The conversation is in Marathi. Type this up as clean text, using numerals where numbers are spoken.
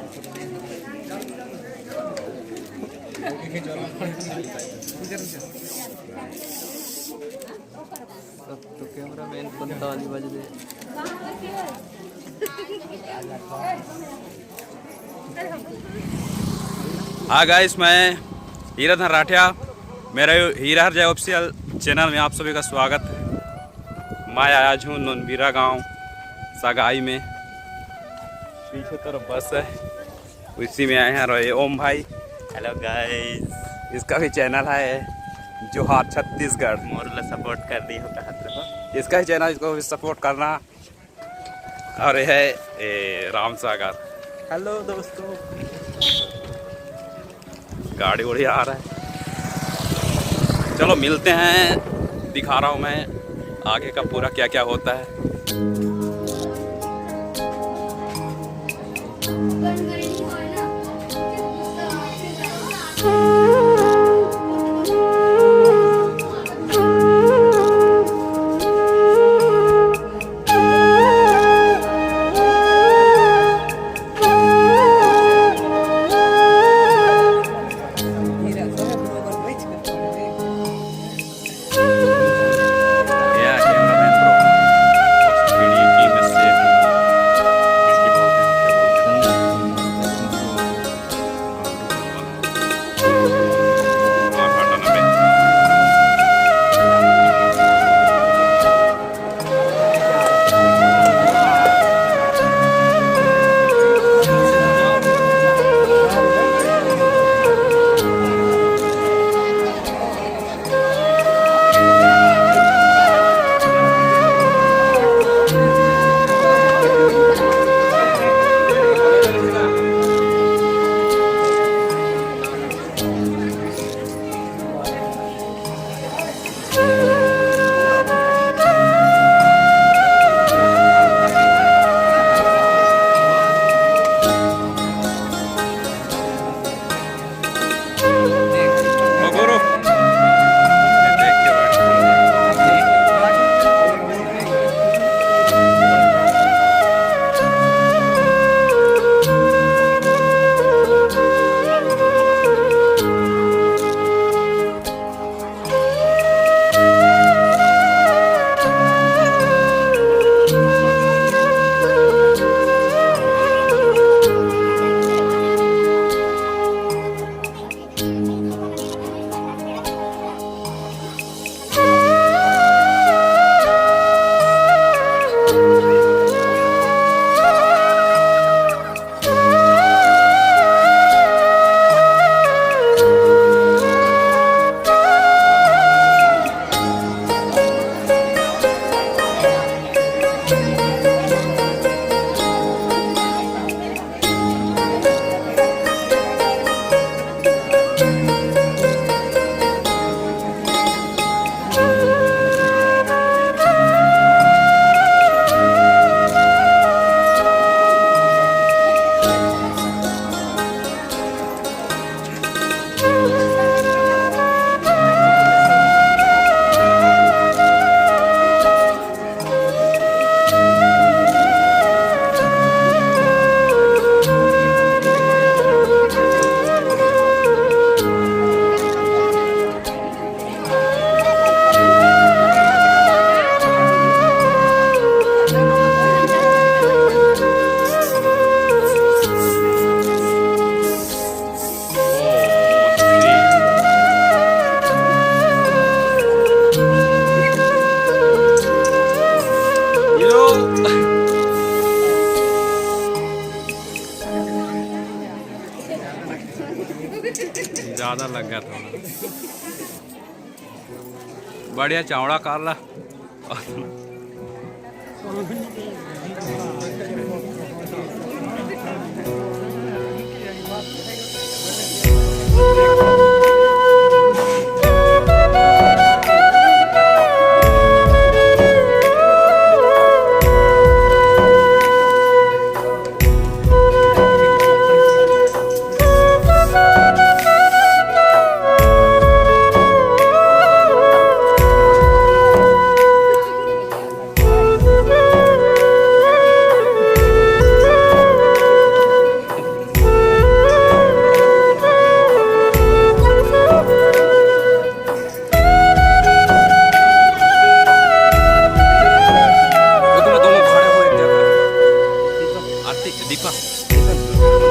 सब तो कैमरा मैन 45 बज गए। हाँ गाइस, मैं हीरा राठिया, मेरे हीरा हरजाई ऑफिशियल चैनल में आप सभी का स्वागत है। मैं आया हूँ नॉनबीरा गांव सगाई में। पीछे तरफ बस है, उसी में आए हैं रहे ओम भाई। हेलो गाइस, इसका भी चैनल है जोहार छत्तीसगढ़। मोरला सपोर्ट कर दी हो कहा तो इसका ही चैनल, इसको भी सपोर्ट करना। और ये है राम सागर। हेलो दोस्तों, गाड़ी उड़ी आ रहा है। चलो मिलते हैं, दिखा रहा हूँ मैं आगे का पूरा क्या क्या होता है। ज़्यादा लग गया थोड़ा। बढ़िया चौड़ा कर ला। दीपक